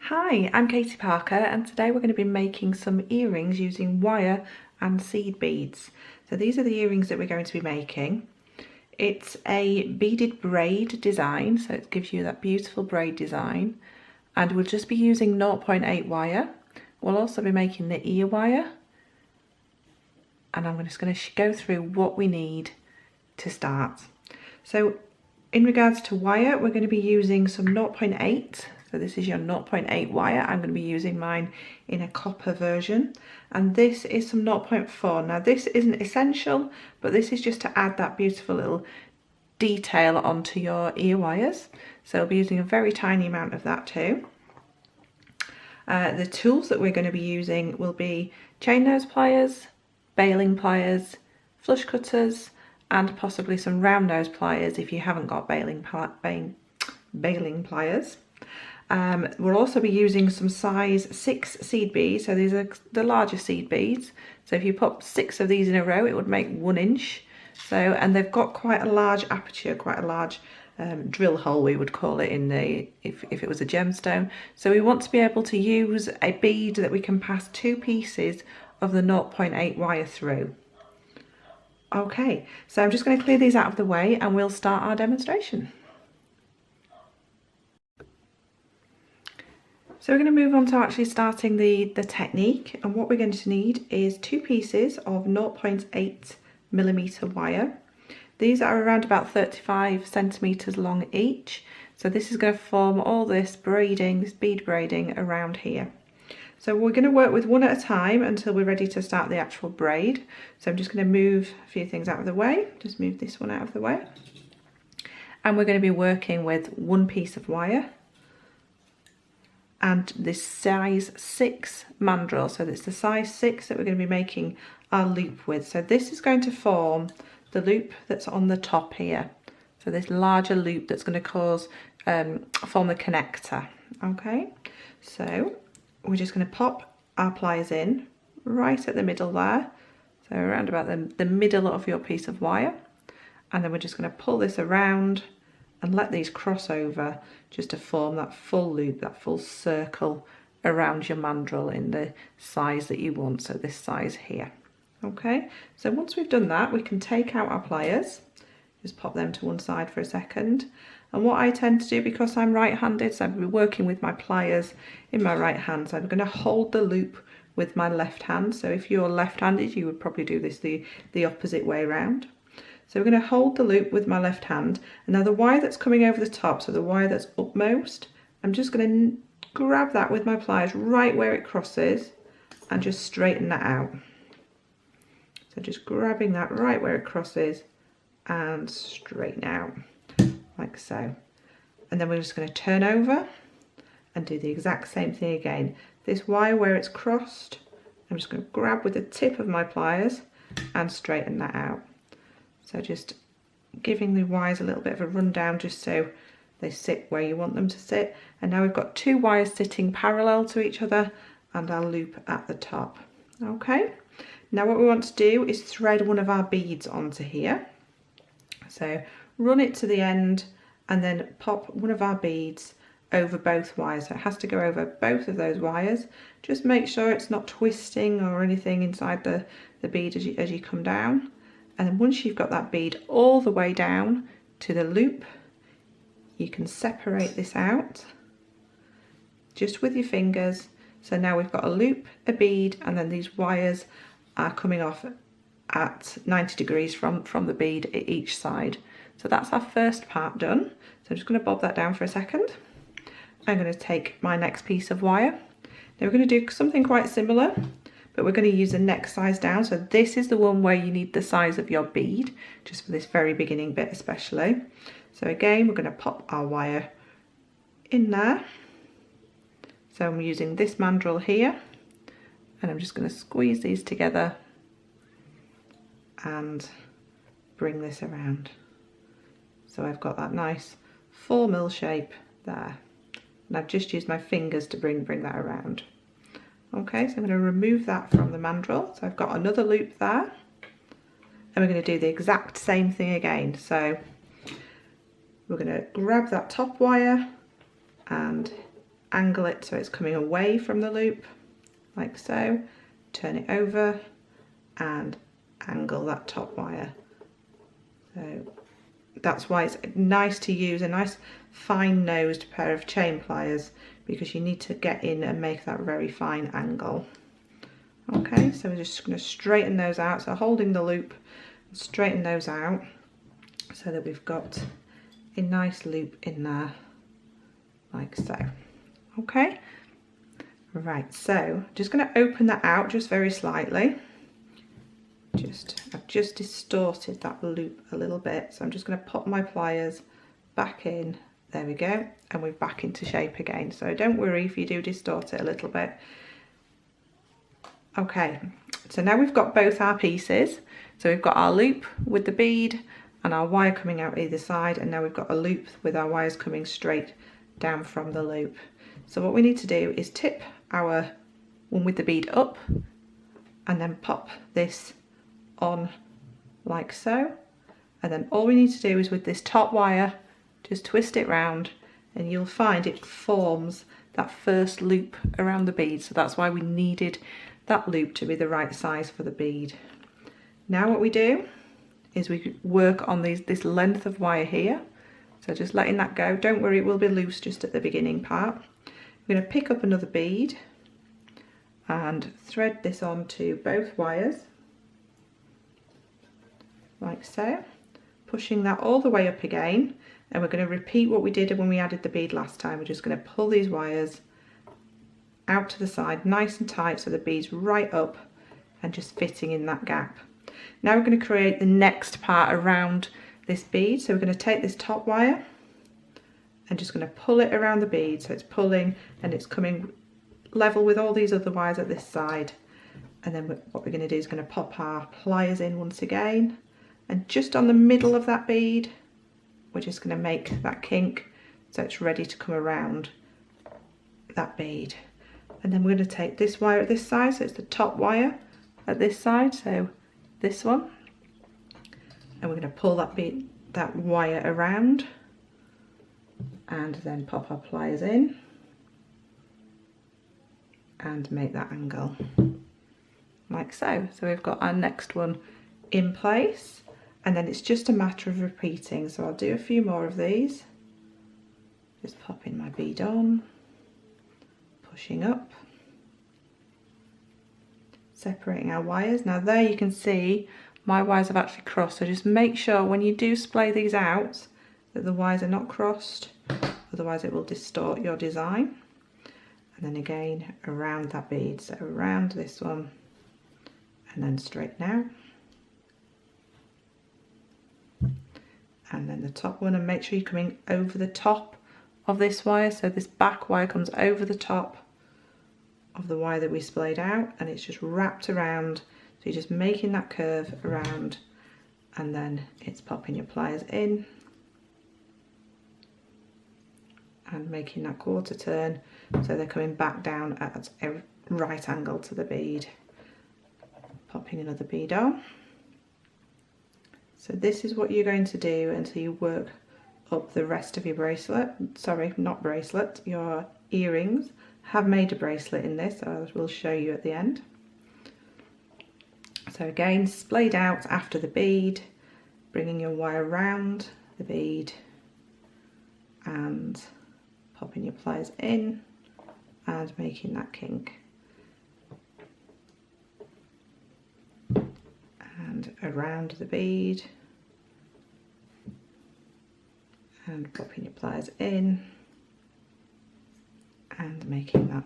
Hi, I'm Katie Parker and today we're going to be making some earrings using wire and seed beads. So these are the earrings that we're going to be making. It's a beaded braid design, so it gives you that beautiful braid design, and we'll just be using 0.8 wire. We'll also be making the ear wire, and I'm just going to go through what we need to start. So in regards to wire, we're going to be using some 0.8. So this is your 0.8 wire. I'm going to be using mine in a copper version, and this is some 0.4. Now this isn't essential, but this is just to add that beautiful little detail onto your ear wires. So I'll be using a very tiny amount of that too. The tools that we're going to be using will be chain nose pliers, baling pliers, flush cutters, and possibly some round nose pliers if you haven't got baling pliers. We'll also be using some size 6 seed beads, so these are the larger seed beads. So if you put 6 of these in a row, it would make 1 inch. So, and they've got quite a large aperture, quite a large drill hole, we would call it in the if it was a gemstone. So we want to be able to use a bead that we can pass 2 pieces of the 0.8 wire through. Okay, so I'm just going to clear these out of the way and we'll start our demonstration. So we're going to move on to actually starting the technique, and what we're going to need is 2 pieces of 0.8mm wire. These are around about 35 centimeters long each, so this is going to form all this braiding, this bead braiding around here. So we're going to work with one at a time until we're ready to start the actual braid. So I'm just going to move a few things out of the way, just move this one out of the way. And we're going to be working with 1 piece of wire and this size 6 mandrel. So it's the size 6 that we're going to be making our loop with. So this is going to form the loop that's on the top here. So this larger loop that's going to form the connector. Okay, so we're just going to pop our pliers in right at the middle there. So around about the middle of your piece of wire. And then we're just going to pull this around and let these cross over just to form that full loop, that full circle around your mandrel in the size that you want, so this size here. Okay, so once we've done that, we can take out our pliers, just pop them to one side for a second. And what I tend to do, because I'm right-handed, so I'm working with my pliers in my right hand, so I'm going to hold the loop with my left hand. So if you're left-handed, you would probably do this the opposite way around. So we're going to hold the loop with my left hand, and now the wire that's coming over the top, so the wire that's upmost, I'm just going to grab that with my pliers right where it crosses and just straighten that out. So just grabbing that right where it crosses and straighten out like so. And then we're just going to turn over and do the exact same thing again. This wire where it's crossed, I'm just going to grab with the tip of my pliers and straighten that out. So just giving the wires a little bit of a rundown just so they sit where you want them to sit. And now we've got 2 wires sitting parallel to each other and our loop at the top. Okay, now what we want to do is thread one of our beads onto here. So run it to the end and then pop one of our beads over both wires. So it has to go over both of those wires. Just make sure it's not twisting or anything inside the bead as you come down. And then once you've got that bead all the way down to the loop, you can separate this out just with your fingers. So now we've got a loop, a bead, and then these wires are coming off at 90 degrees from the bead at each side. So that's our first part done. So I'm just going to bob that down for a second. I'm going to take my next piece of wire. Now we're going to do something quite similar, but we're going to use the next size down. So this is the one where you need the size of your bead, just for this very beginning bit especially. So again, we're going to pop our wire in there. So I'm using this mandrel here, and I'm just going to squeeze these together and bring this around. So I've got that nice full mill shape there. And I've just used my fingers to bring that around. Okay, so I'm going to remove that from the mandrel. So I've got another loop there. And we're going to do the exact same thing again. So we're going to grab that top wire and angle it so it's coming away from the loop, like so. Turn it over and angle that top wire. So that's why it's nice to use a nice fine nosed pair of chain pliers, because you need to get in and make that very fine angle. Okay, so we're just going to straighten those out, so holding the loop, straighten those out so that we've got a nice loop in there, like so. Okay, right, so just going to open that out just very slightly. I've just distorted that loop a little bit, so I'm just going to pop my pliers back in. There we go, and we're back into shape again, so don't worry if you do distort it a little bit. Okay, so now we've got both our pieces. So we've got our loop with the bead and our wire coming out either side, and now we've got a loop with our wires coming straight down from the loop. So what we need to do is tip our one with the bead up and then pop this on like so, and then all we need to do is with this top wire just twist it round, and you'll find it forms that first loop around the bead. So that's why we needed that loop to be the right size for the bead. Now what we do is we work on this length of wire here, so just letting that go. Don't worry, it will be loose just at the beginning part. We're going to pick up another bead and thread this onto both wires like so, pushing that all the way up again, and we're going to repeat what we did when we added the bead last time. We're just going to pull these wires out to the side nice and tight so the bead's right up and just fitting in that gap. Now we're going to create the next part around this bead, so we're going to take this top wire and just going to pull it around the bead, so it's pulling and it's coming level with all these other wires at this side. And then what we're going to do is going to pop our pliers in once again, and just on the middle of that bead we're just going to make that kink so it's ready to come around that bead. And then we're going to take this wire at this side, so it's the top wire at this side, so this one, and we're going to pull that wire around and then pop our pliers in and make that angle like so. So we've got our next one in place, and then it's just a matter of repeating. So I'll do a few more of these, just popping my bead on, pushing up, separating our wires. Now there you can see my wires have actually crossed, so just make sure when you do splay these out that the wires are not crossed, otherwise it will distort your design. And then again around that bead, so around this one and then straighten out, and then the top one, and make sure you're coming over the top of this wire, so this back wire comes over the top of the wire that we splayed out, and it's just wrapped around, so you're just making that curve around, and then it's popping your pliers in and making that quarter turn so they're coming back down at a right angle to the bead. Popping another bead on. So this is what you're going to do until you work up the rest of your bracelet. Sorry, not bracelet, your earrings. Have made a bracelet in this, so I will show you at the end. So again, splayed out after the bead, bringing your wire round the bead and popping your pliers in and making that kink. And around the bead and popping your pliers in and making that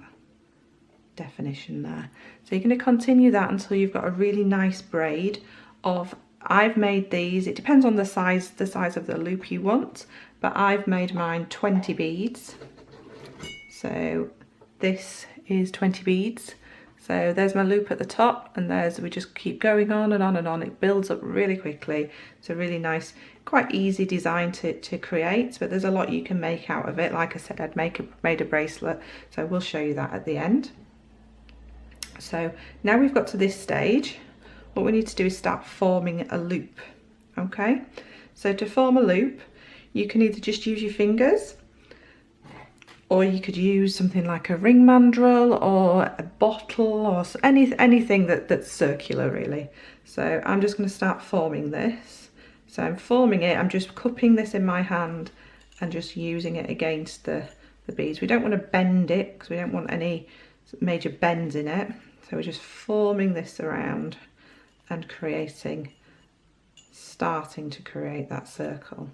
definition there. So you're going to continue that until you've got a really nice braid of, I've made these, it depends on the size of the loop you want, but I've made mine 20 beads. So this is 20 beads. So there's my loop at the top, and we just keep going on and on and on. It builds up really quickly. It's a really nice, quite easy design to create, but there's a lot you can make out of it. Like I said, I'd made a bracelet, so we'll show you that at the end. So now we've got to this stage, what we need to do is start forming a loop, okay? So to form a loop, you can either just use your fingers or you could use something like a ring mandrel or a bottle or anything that's circular really. So I'm just going to start forming this. So I'm forming it, I'm just cupping this in my hand and just using it against the beads. We don't want to bend it because we don't want any major bends in it. So we're just forming this around and starting to create that circle.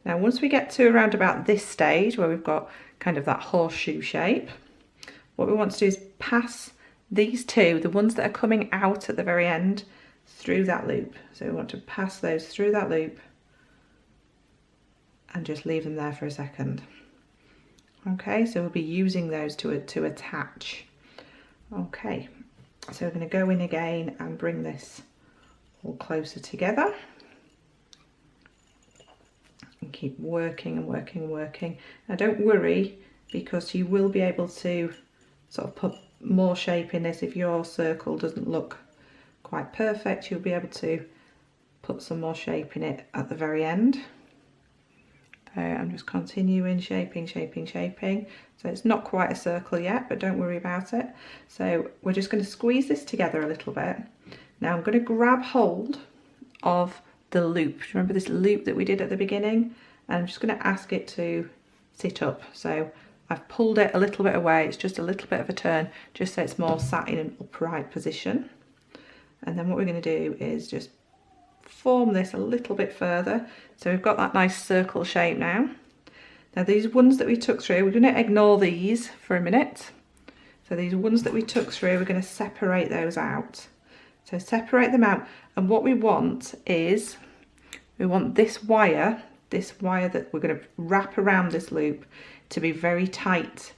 Now once we get to around about this stage where we've got kind of that horseshoe shape, what we want to do is pass these two, the ones that are coming out at the very end, through that loop. So we want to pass those through that loop and just leave them there for a second. Okay, so we'll be using those to attach. Okay, so we're going to go in again and bring this all closer together and keep working and working and working. Now don't worry, because you will be able to sort of put more shape in this. If your circle doesn't look quite perfect, you'll be able to put some more shape in it at the very end. So I'm just continuing shaping. So it's not quite a circle yet, but don't worry about it. So we're just going to squeeze this together a little bit. Now I'm going to grab hold of the loop. Remember this loop that we did at the beginning? And I'm just going to ask it to sit up. So I've pulled it a little bit away. It's just a little bit of a turn, just so it's more sat in an upright position. And then what we're going to do is just form this a little bit further. So we've got that nice circle shape now. Now these ones that we took through, we're going to ignore these for a minute. So these ones that we took through, we're going to separate those out. So separate them out, and what we want is, we want this wire that we're going to wrap around this loop to be very tight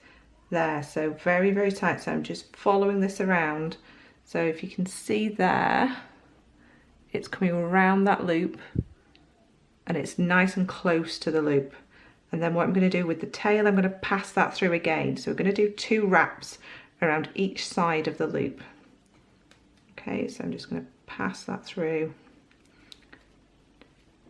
there. So very, very tight. So I'm just following this around. So if you can see there, it's coming around that loop and it's nice and close to the loop. And then what I'm going to do with the tail, I'm going to pass that through again. So we're going to do 2 wraps around each side of the loop. Okay, so I'm just going to pass that through.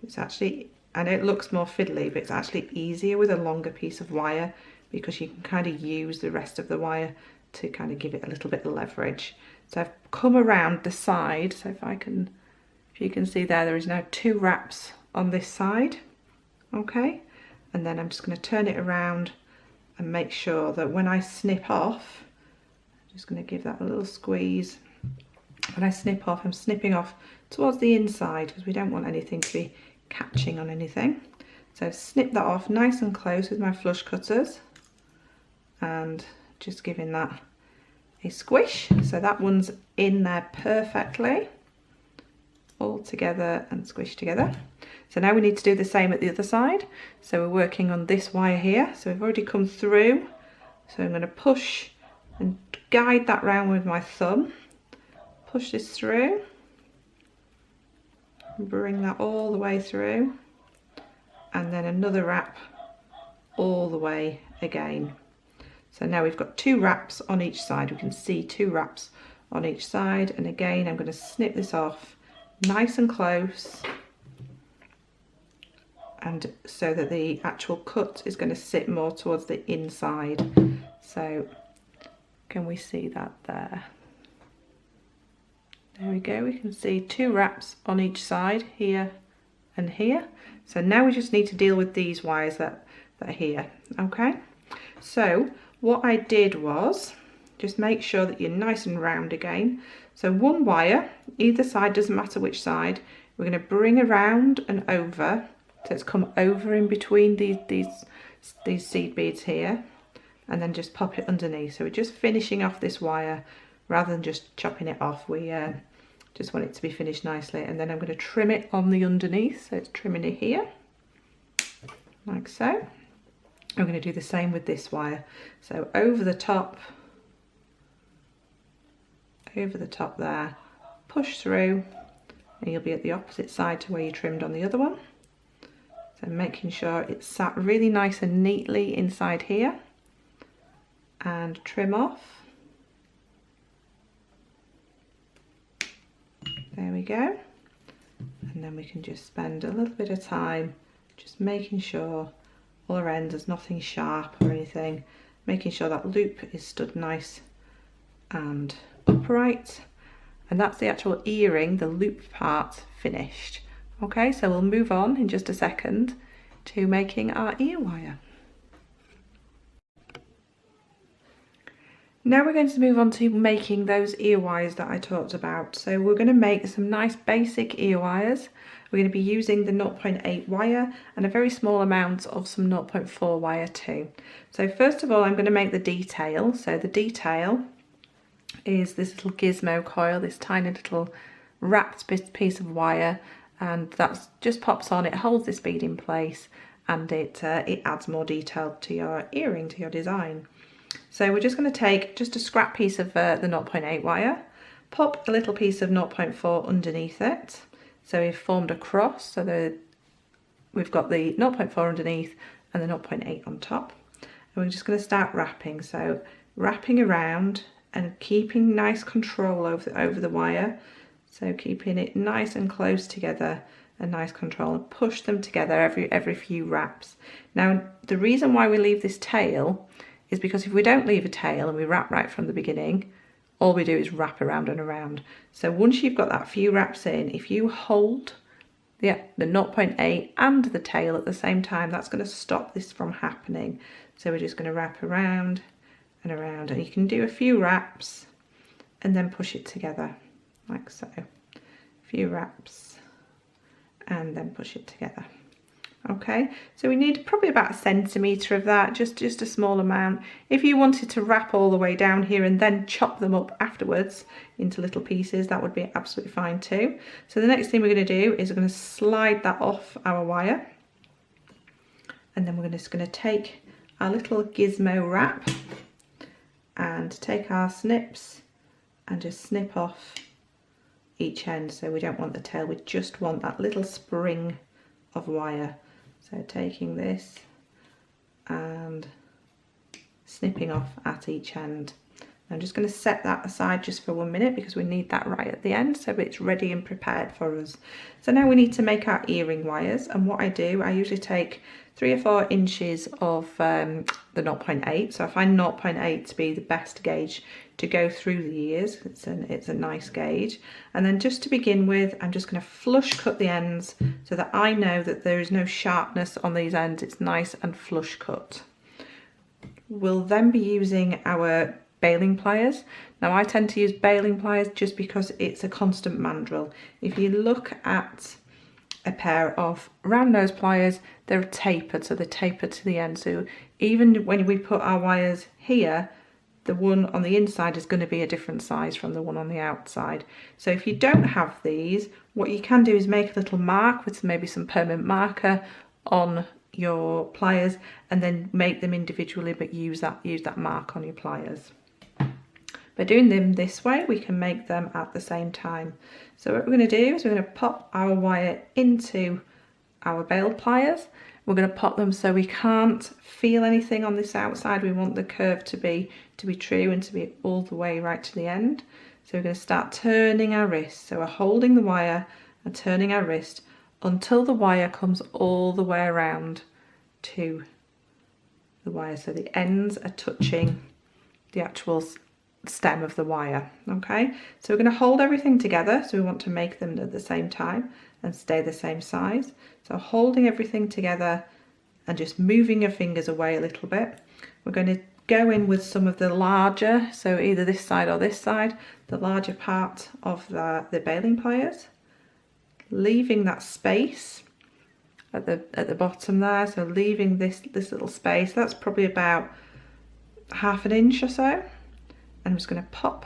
It's actually, I know it looks more fiddly, but it's actually easier with a longer piece of wire because you can kind of use the rest of the wire to kind of give it a little bit of leverage. So I've come around the side, so if you can see there is now 2 wraps on this side. Okay, and then I'm just going to turn it around and make sure that when I snip off, I'm just going to give that a little squeeze. When I snip off, I'm snipping off towards the inside because we don't want anything to be catching on anything. So I've snipped that off nice and close with my flush cutters and just giving that a squish. So that one's in there perfectly, all together and squished together. So now we need to do the same at the other side. So we're working on this wire here. So we've already come through. So I'm going to push and guide that round with my thumb. Push this through, bring that all the way through, and then another wrap all the way again. So now we've got 2 wraps on each side. We can see 2 wraps on each side, and again I'm going to snip this off nice and close, and so that the actual cut is going to sit more towards the inside. So can we see that there? There we go, we can see 2 wraps on each side, here and here. So now we just need to deal with these wires that are here, okay? So what I did was, just make sure that you're nice and round again. So 1 wire, either side, doesn't matter which side, we're going to bring around and over, so it's come over in between these seed beads here, and then just pop it underneath. So we're just finishing off this wire rather than just chopping it off. We just want it to be finished nicely, and then I'm going to trim it on the underneath, so it's trimming it here like so. I'm going to do the same with this wire, so over the top there, push through, and you'll be at the opposite side to where you trimmed on the other one. So making sure it's sat really nice and neatly inside here, and trim off. There we go. And then we can just spend a little bit of time just making sure all our ends, there's nothing sharp or anything, making sure that loop is stood nice and upright. And that's the actual earring, the loop part, finished. Okay, so we'll move on in just a second to making our ear wire. Now we're going to move on to making those ear wires that I talked about. So we're going to make some nice basic ear wires. We're going to be using the 0.8 wire and a very small amount of some 0.4 wire too. So first of all, I'm going to make the detail. So the detail is this little gizmo coil, this tiny little wrapped piece of wire, and that just pops on. It holds this bead in place, and it adds more detail to your earring, to your design. So we're just going to take just a scrap piece of the 0.8 wire, pop a little piece of 0.4 underneath it. So we've formed a cross, so we've got the 0.4 underneath and the 0.8 on top. And we're just going to start wrapping. So wrapping around and keeping nice control over the wire. So keeping it nice and close together, and nice control, and push them together every few wraps. Now the reason why we leave this tail is because if we don't leave a tail and we wrap right from the beginning, all we do is wrap around and around. So once you've got that few wraps in, if you hold the 0.8 and the tail at the same time, that's going to stop this from happening. So we're just going to wrap around and around, and you can do a few wraps and then push it together like so. A few wraps and then push it together. Okay, so we need probably about 1 centimetre of that, just a small amount. If you wanted to wrap all the way down here and then chop them up afterwards into little pieces, that would be absolutely fine too. So the next thing we're going to do is we're going to slide that off our wire, and then we're just going to take our little gizmo wrap and take our snips and just snip off each end. So we don't want the tail, we just want that little spring of wire. So taking this and snipping off at each end. I'm just going to set that aside just for 1 minute because we need that right at the end so it's ready and prepared for us. So now we need to make our earring wires, and what I do, I usually take 3 or 4 inches of the 0.8. So I find 0.8 to be the best gauge to go through the ears. It's a nice gauge. And then just to begin with, I'm just going to flush cut the ends so that I know that there is no sharpness on these ends. It's nice and flush cut. We'll then be using our baling pliers. Now I tend to use baling pliers just because it's a constant mandrel. If you look at a pair of round nose pliers, they're tapered, so they're tapered to the end. So even when we put our wires here, the one on the inside is going to be a different size from the one on the outside. So if you don't have these, what you can do is make a little mark with maybe some permanent marker on your pliers, and then make them individually, but use that mark on your pliers. By doing them this way, we can make them at the same time. So what we're going to do is we're going to pop our wire into our bail pliers. We're going to pop them so we can't feel anything on this outside. We want the curve to be true and to be all the way right to the end. So we're going to start turning our wrist. So we're holding the wire and turning our wrist until the wire comes all the way around to the wire. So the ends are touching the actual stem of the wire. Okay, so we're going to hold everything together, so we want to make them at the same time and stay the same size. So holding everything together and just moving your fingers away a little bit. We're going to go in with some of the larger, so either this side or this side, the larger part of the baling pliers, leaving that space at the bottom there. So leaving this little space, that's probably about 1/2 inch or so. I'm just going to pop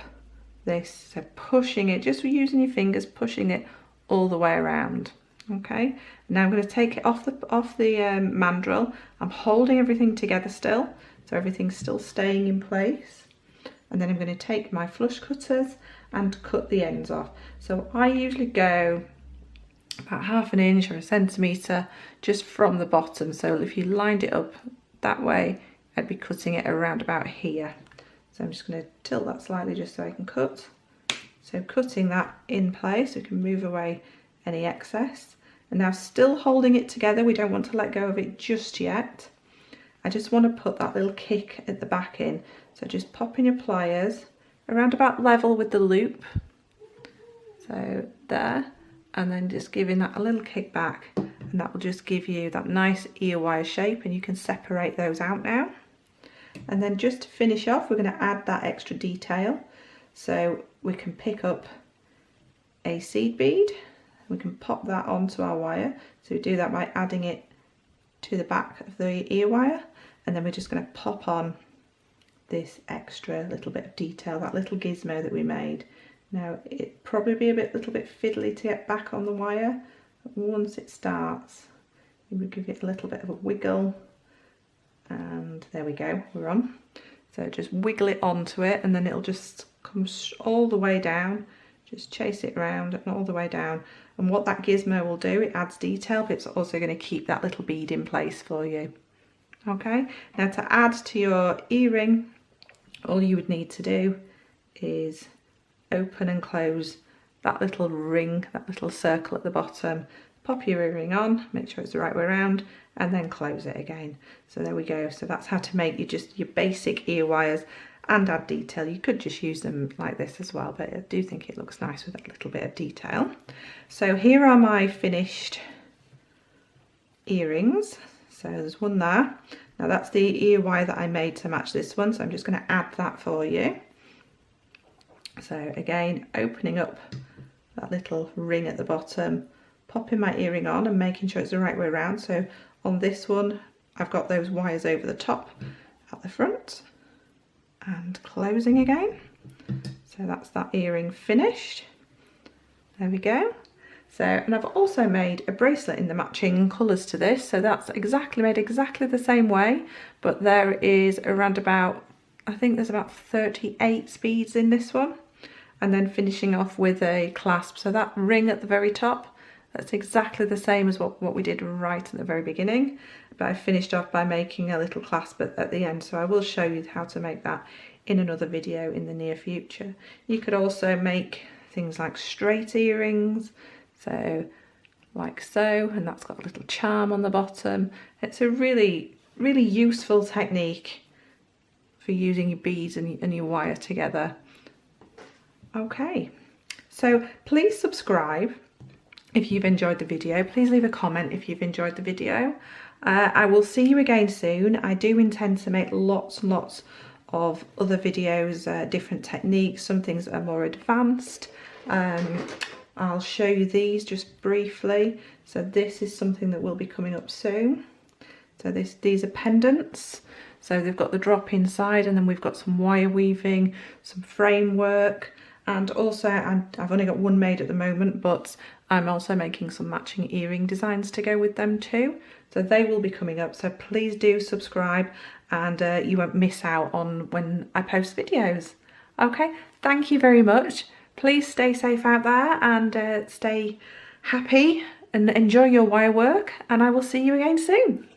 this, so pushing it, just using your fingers, pushing it all the way around. Okay, now I'm going to take it off the mandrel. I'm holding everything together still, so everything's still staying in place. And then I'm going to take my flush cutters and cut the ends off. So I usually go about 1/2 inch or 1 centimetre just from the bottom. So if you lined it up that way, I'd be cutting it around about here. So I'm just going to tilt that slightly just so I can cut. So cutting that in place, we can move away any excess. And now still holding it together, we don't want to let go of it just yet. I just want to put that little kick at the back in. So just popping your pliers around about level with the loop. So there, and then just giving that a little kick back, and that will just give you that nice ear wire shape, and you can separate those out now. And then just to finish off, we're going to add that extra detail. So we can pick up a seed bead, we can pop that onto our wire. So we do that by adding it to the back of the ear wire, and then we're just going to pop on this extra little bit of detail, that little gizmo that we made. Now it'd probably be a little bit fiddly to get back on the wire, but once it starts, we give it a little bit of a wiggle, and there we go, we're on. So just wiggle it onto it, and then it'll just come all the way down. Just chase it around and all the way down. And what that gizmo will do, it adds detail, but it's also going to keep that little bead in place for you. Okay, now to add to your earring, all you would need to do is open and close that little ring, that little circle at the bottom. Pop your earring on, make sure it's the right way around, and then close it again. So there we go. So that's how to make your basic ear wires and add detail. You could just use them like this as well, but I do think it looks nice with a little bit of detail. So here are my finished earrings. So there's one there. Now that's the ear wire that I made to match this one, so I'm just going to add that for you. So again, opening up that little ring at the bottom, popping my earring on and making sure it's the right way around. So on this one, I've got those wires over the top at the front, and closing again. So that's that earring finished. There we go. So, and I've also made a bracelet in the matching colours to this. So that's made exactly the same way, but there is around about, I think there's about 38 beads in this one. And then finishing off with a clasp. So that ring at the very top, that's exactly the same as what we did right at the very beginning. But I finished off by making a little clasp at the end. So I will show you how to make that in another video in the near future. You could also make things like straight earrings. So like so, and that's got a little charm on the bottom. It's a really, really useful technique for using your beads and your wire together. Okay, so please subscribe if you've enjoyed the video. Please leave a comment if you've enjoyed the video. I will see you again soon. I do intend to make lots and lots of other videos, different techniques, some things that are more advanced. I'll show you these just briefly. So this is something that will be coming up soon. So these are pendants. So they've got the drop inside, and then we've got some wire weaving, some framework, and also I've only got one made at the moment, but I'm also making some matching earring designs to go with them too. So they will be coming up. So please do subscribe, and you won't miss out on when I post videos. Okay, thank you very much. Please stay safe out there, and stay happy and enjoy your wire work, and I will see you again soon.